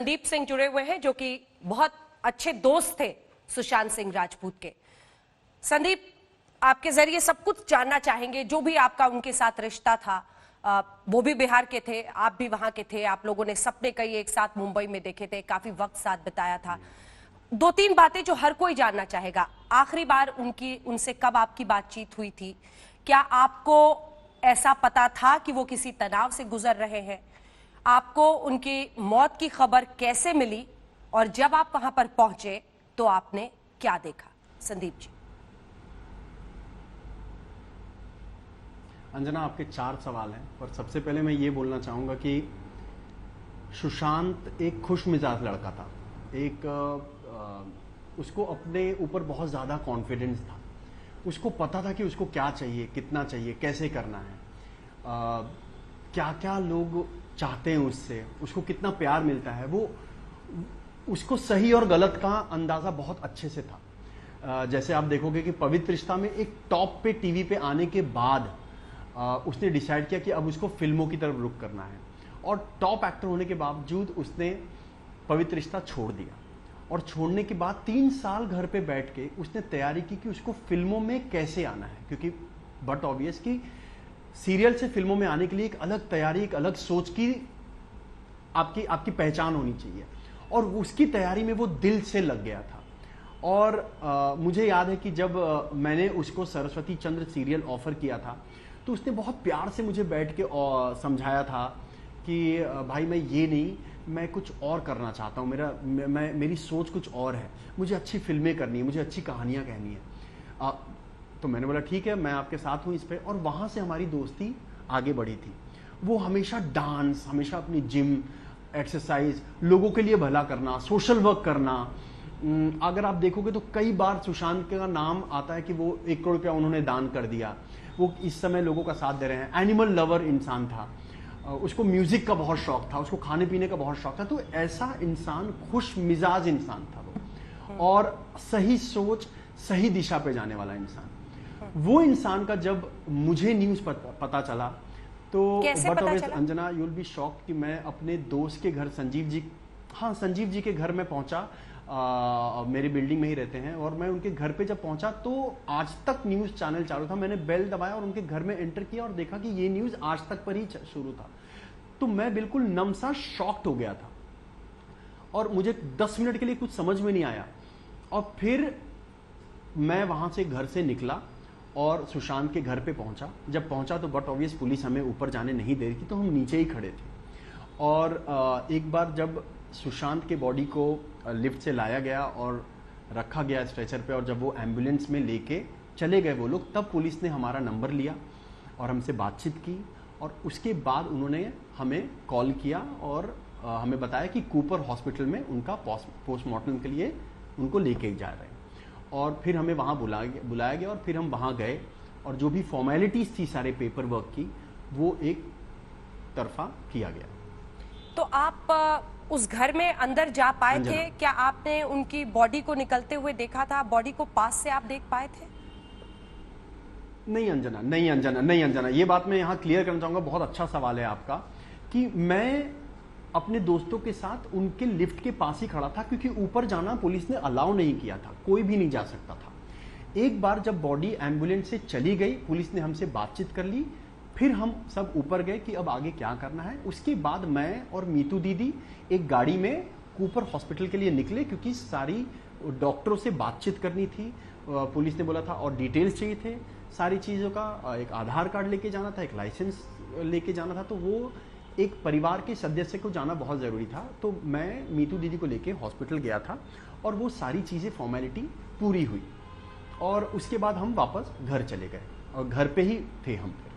संदीप सिंह जुड़े हुए हैं जो कि बहुत अच्छे दोस्त थे सुशांत सिंह राजपूत के। संदीप, आपके जरिए सब कुछ जानना चाहेंगे, जो भी आपका उनके साथ रिश्ता था। वो भी बिहार के थे, आप भी वहां के थे, आप लोगों ने सपने कई एक साथ मुंबई में देखे थे, काफी वक्त साथ बिताया था। दो तीन बातें जो हर कोई जानना चाहेगा। आखिरी बार उनसे कब आपकी बातचीत हुई थी? क्या आपको ऐसा पता था कि वो किसी तनाव से गुजर रहे हैं? आपको उनकी मौत की खबर कैसे मिली और जब आप वहां पर पहुंचे तो आपने क्या देखा? संदीप जी। अंजना, आपके 4 सवाल हैं, पर सबसे पहले मैं ये बोलना चाहूंगा कि सुशांत एक खुश मिजाज लड़का था। उसको अपने ऊपर बहुत ज्यादा कॉन्फिडेंस था। उसको पता था कि उसको क्या चाहिए, कितना चाहिए, कैसे करना है, क्या क्या लोग चाहते हैं उससे, उसको कितना प्यार मिलता है। वो उसको सही और गलत का अंदाजा बहुत अच्छे से था। जैसे आप देखोगे कि पवित्र रिश्ता में एक टॉप पे टीवी पे आने के बाद उसने डिसाइड किया कि अब उसको फिल्मों की तरफ रुख करना है, और टॉप एक्टर होने के बावजूद उसने पवित्र रिश्ता छोड़ दिया। और छोड़ने के बाद 3 साल घर पे बैठ के उसने तैयारी की कि उसको फिल्मों में कैसे आना है, क्योंकि बट ऑब्वियस कि सीरियल से फिल्मों में आने के लिए एक अलग तैयारी, एक अलग सोच की आपकी पहचान होनी चाहिए, और उसकी तैयारी में वो दिल से लग गया था। और मुझे याद है कि जब मैंने उसको सरस्वती चंद्र सीरियल ऑफर किया था तो उसने बहुत प्यार से मुझे बैठ के समझाया था कि भाई, मैं ये नहीं, मैं कुछ और करना चाहता हूँ, मेरी सोच कुछ और है, मुझे अच्छी फिल्में करनी है, मुझे अच्छी कहानियाँ कहनी है। तो मैंने बोला ठीक है, मैं आपके साथ हूँ इस पे। और वहाँ से हमारी दोस्ती आगे बढ़ी थी। वो हमेशा डांस, हमेशा अपनी जिम, एक्सरसाइज, लोगों के लिए भला करना, सोशल वर्क करना। अगर आप देखोगे तो कई बार सुशांत का नाम आता है कि वो 1 करोड़ रुपया उन्होंने दान कर दिया। वो इस समय लोगों का साथ दे रहे हैं। एनिमल लवर इंसान था, उसको म्यूजिक का बहुत शौक था, उसको खाने पीने का बहुत शौक था। तो ऐसा इंसान, खुश मिजाज इंसान था वो, और सही सोच, सही दिशा पे जाने वाला इंसान। वो इंसान का जब मुझे न्यूज पता चला तो but obvious Anjana, you will be shock कि मैं अपने दोस्त के घर संजीव जी के घर में पहुंचा। मेरी बिल्डिंग में ही रहते हैं, और मैं उनके घर पे जब पहुंचा तो आज तक न्यूज चैनल चालू था। मैंने बेल दबाया और उनके घर में एंटर किया और देखा कि ये न्यूज आज तक पर ही शुरू था। तो मैं बिल्कुल नमसा शॉक्ड हो गया था, और मुझे 10 मिनट के लिए कुछ समझ में नहीं आया। और फिर मैं वहां से घर से निकला और सुशांत के घर पे पहुंचा। जब पहुंचा तो बट ऑब्वियस पुलिस हमें ऊपर जाने नहीं दे रही थी, तो हम नीचे ही खड़े थे। और एक बार जब सुशांत के बॉडी को लिफ्ट से लाया गया और रखा गया स्ट्रेचर पे, और जब वो एम्बुलेंस में लेके चले गए वो लोग, तब पुलिस ने हमारा नंबर लिया और हमसे बातचीत की। और उसके बाद उन्होंने हमें कॉल किया और हमें बताया कि कूपर हॉस्पिटल में उनका पोस्टमार्टम के लिए उनको लेके जा रहे हैं। और फिर हमें वहाँ बुलाया गया, और फिर हम वहाँ गए, और जो भी फॉर्मेलिटीज थी सारे पेपर वर्क की, वो एक तरफा किया गया। तो आप उस घर में अंदर जा पाए थे? क्या आपने उनकी बॉडी को निकलते हुए देखा था? बॉडी को पास से आप देख पाए थे? नहीं अंजना, ये बात मैं यहाँ क्लियर करना चाहूंगा। बहुत अच्छा सवाल है आपका, कि मैं अपने दोस्तों के साथ उनके लिफ्ट के पास ही खड़ा था, क्योंकि ऊपर जाना पुलिस ने अलाउ नहीं किया था, कोई भी नहीं जा सकता था। एक बार जब बॉडी एम्बुलेंस से चली गई, पुलिस ने हमसे बातचीत कर ली, फिर हम सब ऊपर गए कि अब आगे क्या करना है। उसके बाद मैं और मीतू दीदी एक गाड़ी में कूपर हॉस्पिटल के लिए निकले, क्योंकि सारी डॉक्टरों से बातचीत करनी थी। पुलिस ने बोला था और डिटेल्स चाहिए थे सारी चीज़ों का। एक आधार कार्ड लेके जाना था, एक लाइसेंस लेके जाना था। तो वो एक परिवार के सदस्य को जाना बहुत ज़रूरी था। तो मैं मीतू दीदी को लेके हॉस्पिटल गया था, और वो सारी चीज़ें फॉर्मेलिटी पूरी हुई, और उसके बाद हम वापस घर चले गए, और घर पे ही थे हम फिर।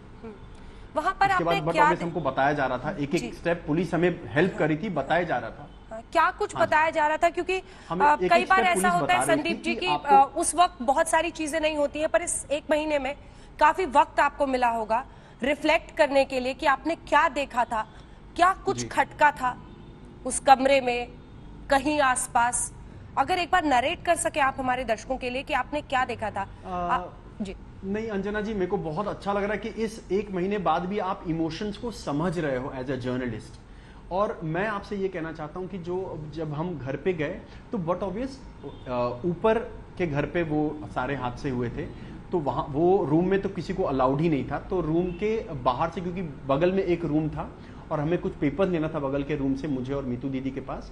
वहां पर आपने क्या हमको बताया जा रहा था, एक एक स्टेप पुलिस हमें हेल्प करी थी, बताया जा रहा था। क्या कुछ बताया जा रहा था? क्योंकि कई बार ऐसा होता है संदीप जी की उस वक्त बहुत सारी चीजें नहीं होती हैं, पर इस 1 महीने में काफी वक्त आपको मिला होगा रिफ्लेक्ट करने के लिए कि आपने क्या देखा था, क्या कुछ खटका था उस कमरे में, कहीं आसपास। अगर एक बार नरेट कर सके आप हमारे दर्शकों के लिए कि आपने क्या देखा था। जी नहीं अंजना जी, मेरे को बहुत अच्छा लग रहा है कि इस 1 महीने बाद भी आप इमोशंस को समझ रहे हो एज अ जर्नलिस्ट, और मैं आपसे ये कहना चाहता हूँ कि जब हम घर पे गए तो बट ऑब्वियस ऊपर के घर पे वो सारे हादसे हुए थे, तो वहाँ वो रूम में तो किसी को अलाउड ही नहीं था। तो रूम के बाहर से, क्योंकि बगल में एक रूम था और हमें कुछ पेपर लेना था बगल के रूम से, मुझे और मीतू दीदी के पास,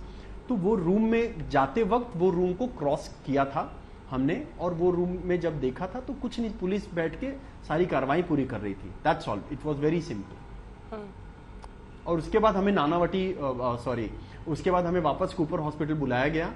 तो वो रूम में जाते वक्त वो रूम को क्रॉस किया था हमने, और वो रूम में जब देखा था तो कुछ नहीं, पुलिस बैठ के सारी कार्रवाई पूरी कर रही थी। That's all, it was very simple. और उसके बाद हमें उसके बाद हमें वापस कूपर हॉस्पिटल बुलाया गया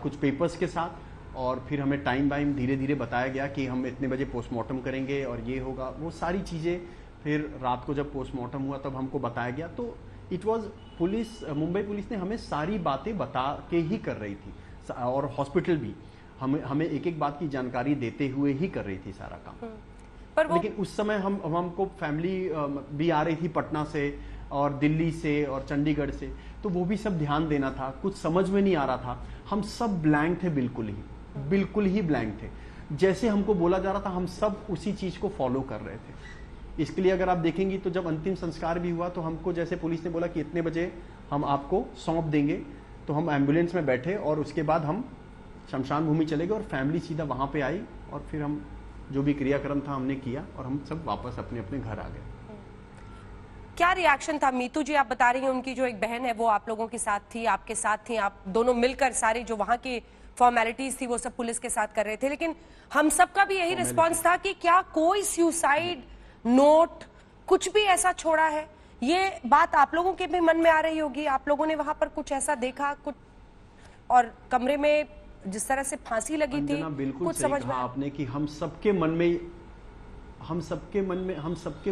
कुछ पेपर्स के साथ, और फिर हमें टाइम वाइम धीरे धीरे बताया गया कि हम इतने बजे पोस्टमार्टम करेंगे और ये होगा, वो सारी चीज़ें। फिर रात को जब पोस्टमार्टम हुआ तब हमको बताया गया। तो इट वाज मुंबई पुलिस ने हमें सारी बातें बता के ही कर रही थी, और हॉस्पिटल भी हमें एक एक बात की जानकारी देते हुए ही कर रही थी सारा काम। लेकिन उस समय हमको फैमिली भी आ रही थी पटना से और दिल्ली से और चंडीगढ़ से, तो वो भी सब ध्यान देना था, कुछ समझ में नहीं आ रहा था। हम सब ब्लैंक थे, बिल्कुल ही ब्लैंक थे। जैसे हमको बोला जा रहा था हम सब उसी चीज को फॉलो कर रहे थे। इसके लिए अगर आप देखेंगी तो जब अंतिम संस्कार भी हुआ तो हमको जैसे पुलिस ने बोला कि इतने बजे हम आपको सौंप देंगे, तो हम एम्बुलेंस में बैठे और उसके बाद हम शमशान भूमि चले गए और फैमिली सीधा वहां पे आई, और फिर हम जो भी क्रियाक्रम था हमने किया और हम सब वापस अपने अपने घर आ गए। क्या रिएक्शन था? मीतू जी, आप बता रही हैं उनकी जो एक बहन है वो आप लोगों के साथ थी, आपके साथ थी, आप दोनों मिलकर सारी जो वहां की फॉर्मेलिटीज थी वो सब पुलिस के साथ कर रहे थे, लेकिन हम सबका भी यही रिस्पांस था कि क्या कोई सुसाइड नोट कुछ भी ऐसा छोड़ा है? ये बात आप लोगों के भी मन में आ रही होगी, आप लोगों ने वहां पर कुछ ऐसा देखा, कुछ और कमरे में जिस तरह से फांसी लगी थी, बिल्कुल सही कहा आपने कि हम सबके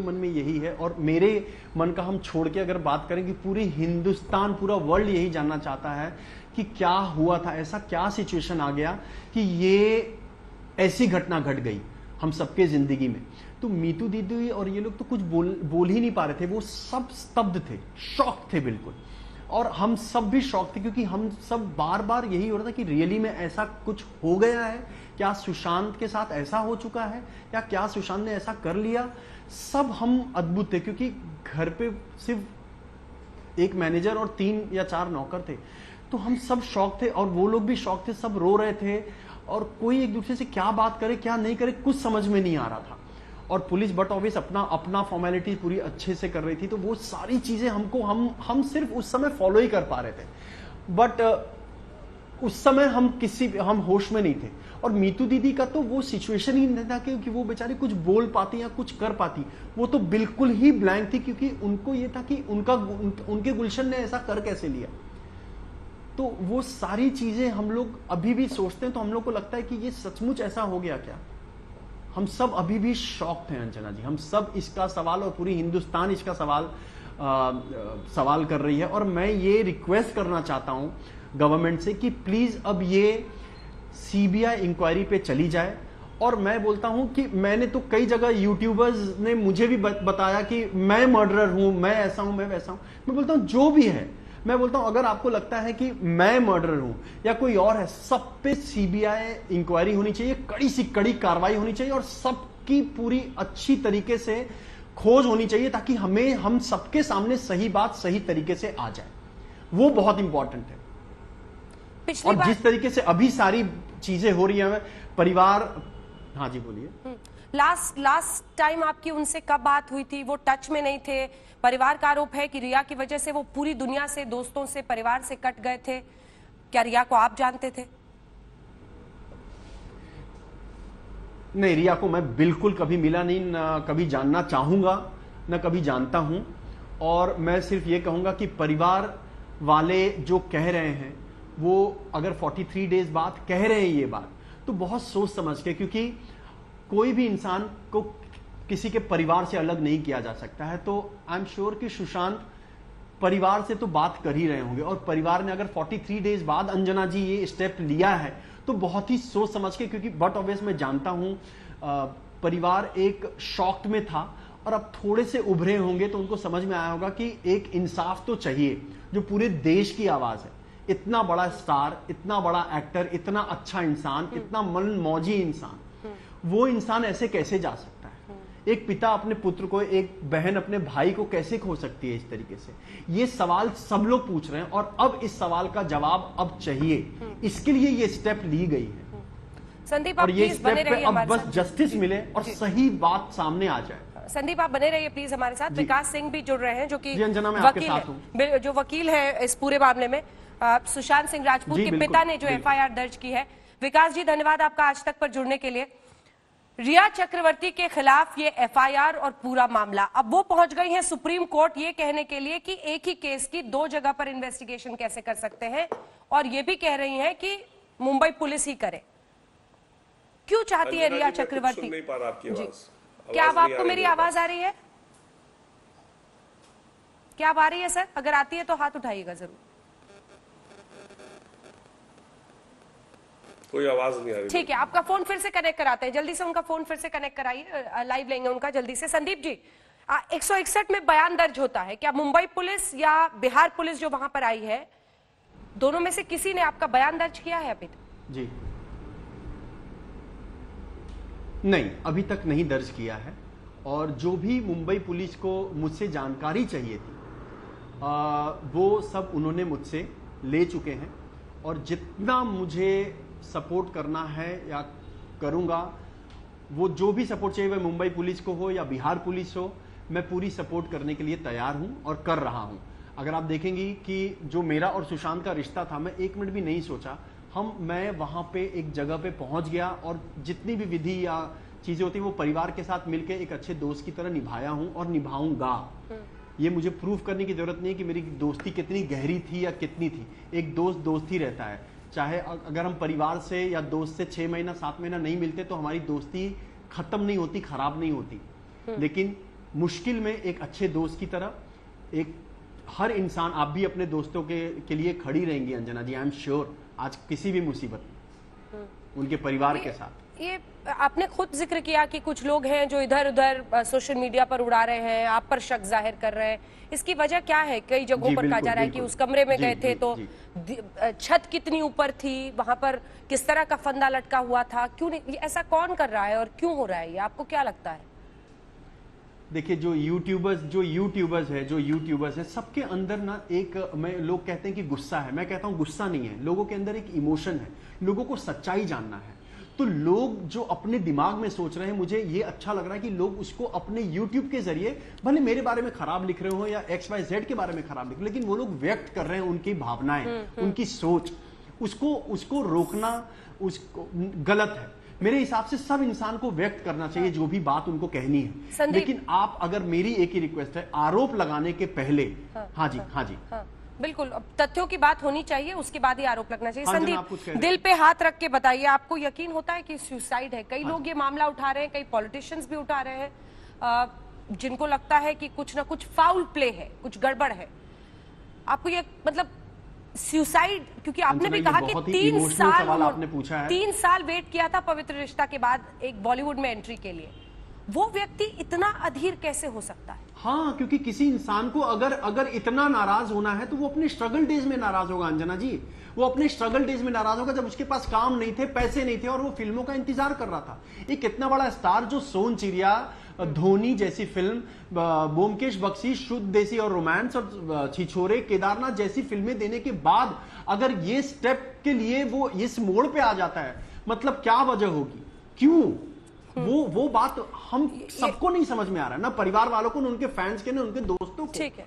मन में यही है। और मेरे मन का हम छोड़ के अगर बात करें कि पूरे हिंदुस्तान, पूरा वर्ल्ड यही जानना चाहता है कि क्या हुआ था, ऐसा क्या सिचुएशन आ गया कि ये ऐसी घटना घट गई हम सबके जिंदगी में। तो मीतू दीदी और ये लोग तो कुछ बोल ही नहीं पा रहे थे, वो सब स्तब्ध थे, शॉक थे बिल्कुल। और हम सब भी शॉक थे क्योंकि हम सब बार बार यही हो रहा था कि रियली में ऐसा कुछ हो गया है क्या? सुशांत के साथ ऐसा हो चुका है या क्या सुशांत ने ऐसा कर लिया? सब हम अद्भुत थे क्योंकि घर पे सिर्फ एक मैनेजर और 3 या 4 नौकर थे, तो हम सब शॉक थे और वो लोग भी शॉक थे, सब रो रहे थे और कोई एक दूसरे से क्या बात करे क्या नहीं करे कुछ समझ में नहीं आ रहा था। और पुलिस बट ऑब्वियस अपना फॉर्मेलिटी पूरी अच्छे से कर रही थी, तो वो सारी चीजें हमको हम सिर्फ उस समय फॉलो ही कर पा रहे थे। बट उस समय हम होश में नहीं थे। और मीतू दीदी का तो वो सिचुएशन ही नहीं था कि वो बेचारी कुछ बोल पाती या कुछ कर पाती, वो तो बिल्कुल ही ब्लैंक थी क्योंकि उनको ये था कि उनके गुलशन ने ऐसा कर कैसे लिया। तो वो सारी चीजें हम लोग अभी भी सोचते हैं तो हम लोग को लगता है कि ये सचमुच ऐसा हो गया क्या? हम सब अभी भी शॉक थे अंजना जी, हम सब इसका सवाल और पूरी हिंदुस्तान इसका सवाल कर रही है। और मैं ये रिक्वेस्ट करना चाहता हूं गवर्नमेंट से कि प्लीज अब ये सीबीआई इंक्वायरी पे चली जाए। और मैं बोलता हूं कि मैंने तो कई जगह यूट्यूबर्स ने मुझे भी बताया कि मैं मर्डरर हूं, मैं ऐसा हूं, मैं वैसा हूं। मैं बोलता हूं जो भी है, मैं बोलता हूं अगर आपको लगता है कि मैं मर्डरर हूं या कोई और है, सब पे सीबीआई इंक्वायरी होनी चाहिए, कड़ी से कड़ी कार्रवाई होनी चाहिए और सबकी पूरी अच्छी तरीके से खोज होनी चाहिए ताकि हम सबके सामने सही बात सही तरीके से आ जाए। वो बहुत इंपॉर्टेंट है। और जिस तरीके से अभी सारी चीजें हो रही है, परिवार। हाँ जी बोलिए। लास्ट टाइम आपकी उनसे कब बात हुई थी? वो टच में नहीं थे। परिवार का आरोप है कि रिया की वजह से वो पूरी दुनिया से, दोस्तों से, परिवार से कट गए थे। क्या रिया को आप जानते थे? नहीं, रिया को मैं बिल्कुल कभी मिला नहीं, ना कभी जानना चाहूंगा, ना कभी जानता हूं। और मैं सिर्फ ये कहूंगा कि परिवार वाले जो कह रहे हैं वो अगर 43 डेज बाद कह रहे हैं ये बात, तो बहुत सोच समझ के, क्योंकि कोई भी इंसान को किसी के परिवार से अलग नहीं किया जा सकता है। तो आई एम श्योर कि सुशांत परिवार से तो बात कर ही रहे होंगे, और परिवार ने अगर 43 डेज बाद अंजना जी ये स्टेप लिया है तो बहुत ही सोच समझ के, क्योंकि बट ऑब्वियस मैं जानता हूं परिवार एक शॉक में था और अब थोड़े से उभरे होंगे तो उनको समझ में आया होगा कि एक इंसाफ तो चाहिए जो पूरे देश की आवाज है। इतना बड़ा स्टार, इतना बड़ा एक्टर, इतना अच्छा इंसान, इतना मन मौजी इंसान, वो इंसान ऐसे कैसे जा सकता है? एक पिता अपने पुत्र को, एक बहन अपने भाई को कैसे खो सकती है इस तरीके से? ये सवाल सब लोग पूछ रहे हैं और अब इस सवाल का जवाब अब चाहिए, इसके लिए ये स्टेप ली गई है। संदीप, और आप ये प्लीज बने स्टेप पे रहिए अब हमारे बस साथ। जस्टिस मिले और सही बात सामने आ जाए। संदीप, आप बने रहिए प्लीज हमारे साथ। विकास सिंह भी जुड़ रहे हैं, जो कि जी अंजना, मैं आपके वकील साथ है, जो वकील है इस पूरे मामले में। सुशांत सिंह राजपूत जी, के बिल्कुल, पिता ने जो बिल्कुल। एफआईआर दर्ज की है। विकास जी, धन्यवाद आपका आज तक पर जुड़ने के लिए। रिया चक्रवर्ती के खिलाफ ये एफआईआर और पूरा मामला, अब वो पहुंच गई हैं सुप्रीम कोर्ट ये कहने के लिए कि एक ही केस की दो जगह पर इन्वेस्टिगेशन कैसे कर सकते हैं, और ये भी कह रही हैं कि मुंबई पुलिस ही करे। क्यों चाहती है रिया चक्रवर्ती? सुन नहीं पा रहा आपकी आवाज। क्या अब आवाज नहीं आपको आ मेरी रही आवाज आ रही है? क्या अब आ रही है सर? अगर आती है तो हाथ उठाइएगा जरूर। कोई आवाज नहीं आ रही। ठीक है, आपका फोन फिर से कनेक्ट कराते हैं, जल्दी से उनका फोन फिर से कनेक्ट कराइए, लाइव लेंगे उनका जल्दी से। संदीप जी, 161 में बयान दर्ज होता है, क्या मुंबई पुलिस या बिहार पुलिस जो वहां पर आई है, दोनों में से किसी ने आपका बयान दर्ज किया है अभी तक? जी नहीं, अभी तक नहीं दर्ज किया है। और जो भी मुंबई पुलिस को मुझसे जानकारी चाहिए थी वो सब उन्होंने मुझसे ले चुके हैं, और जितना मुझे सपोर्ट करना है या करूंगा, वो जो भी सपोर्ट चाहिए, वह मुंबई पुलिस को हो या बिहार पुलिस हो, मैं पूरी सपोर्ट करने के लिए तैयार हूं और कर रहा हूं। अगर आप देखेंगी कि जो मेरा और सुशांत का रिश्ता था, मैं एक मिनट भी नहीं सोचा, मैं वहां पे एक जगह पे पहुंच गया और जितनी भी विधि या चीजें होती वो परिवार के साथ मिलकर एक अच्छे दोस्त की तरह निभाया हूं और निभाऊंगा। ये मुझे प्रूव करने की जरूरत नहीं है कि मेरी दोस्ती कितनी गहरी थी या कितनी थी। एक दोस्त ही रहता है, चाहे अगर हम परिवार से या दोस्त से 6 महीना 7 महीना नहीं मिलते तो हमारी दोस्ती खत्म नहीं होती, खराब नहीं होती। लेकिन मुश्किल में एक अच्छे दोस्त की तरह एक हर इंसान, आप भी अपने दोस्तों के लिए खड़ी रहेंगी अंजना जी, आई एम श्योर। आज किसी भी मुसीबत में उनके परिवार के साथ। ये आपने खुद जिक्र किया कि कुछ लोग हैं जो इधर उधर सोशल मीडिया पर उड़ा रहे हैं, आप पर शक जाहिर कर रहे हैं, इसकी वजह क्या है? कई जगहों पर कहा जा रहा है कि उस कमरे में गए थे तो छत कितनी ऊपर थी, वहां पर किस तरह का फंदा लटका हुआ था, क्यों नहीं, ऐसा कौन कर रहा है और क्यों हो रहा है, ये आपको क्या लगता है? देखिए, जो यूट्यूबर्स है, सबके अंदर ना एक, लोग कहते हैं कि गुस्सा है, मैं कहता हूं गुस्सा नहीं है, लोगों के अंदर एक इमोशन है, लोगों को सच्चाई जानना है। तो लोग जो अपने दिमाग में सोच रहे हैं, मुझे ये अच्छा लग रहा है कि लोग उसको अपने YouTube के जरिए, भले मेरे बारे में खराब लिख रहे हो या XYZ के बारे में खराब लिख रहे हो, लेकिन वो लोग व्यक्त कर रहे हैं उनकी भावनाएं, उनकी सोच, उसको रोकना उसको गलत है। मेरे हिसाब से सब इंसान को व्यक्त करना चाहिए जो भी बात उनको कहनी है। लेकिन आप, अगर मेरी एक ही रिक्वेस्ट है, आरोप लगाने के पहले, हाँ जी बिल्कुल, अब तथ्यों की बात होनी चाहिए, उसके बाद ही आरोप लगना चाहिए। हाँ, संदीप, दिल पे हाथ रख के बताइए, आपको यकीन होता है कि सुसाइड है? कई लोग ये मामला उठा रहे हैं, कई पॉलिटिशियंस भी उठा रहे हैं, जिनको लगता है कि कुछ ना कुछ फाउल प्ले है, कुछ गड़बड़ है। आपको ये मतलब सुसाइड, क्योंकि आपने भी कहा कि 3 साल वेट किया था पवित्र रिश्ता के बाद एक बॉलीवुड में एंट्री के लिए, वो व्यक्ति इतना अधीर कैसे हो सकता है? हाँ, क्योंकि किसी इंसान को अगर इतना नाराज होना है तो वो अपने स्ट्रगल डेज में नाराज होगा अंजना जी। वो अपने स्ट्रगल डेज में नाराज होगा जब उसके पास काम नहीं थे, पैसे नहीं थे और वो फिल्मों का इंतजार कर रहा था। एक इतना बड़ा स्टार जो सोन चिड़िया, धोनी जैसी फिल्म, ब्योमकेश बख्शी, शुद्ध देसी और रोमांस और छिछोरे, केदारनाथ जैसी फिल्में देने के बाद अगर ये स्टेप के लिए वो इस मोड़ पे आ जाता है, मतलब क्या वजह होगी, क्यों? वो बात हम सबको नहीं समझ में आ रहा है, ना परिवार वालों को, ना उनके फैंस के, ना उनके दोस्तों को। ठीक है।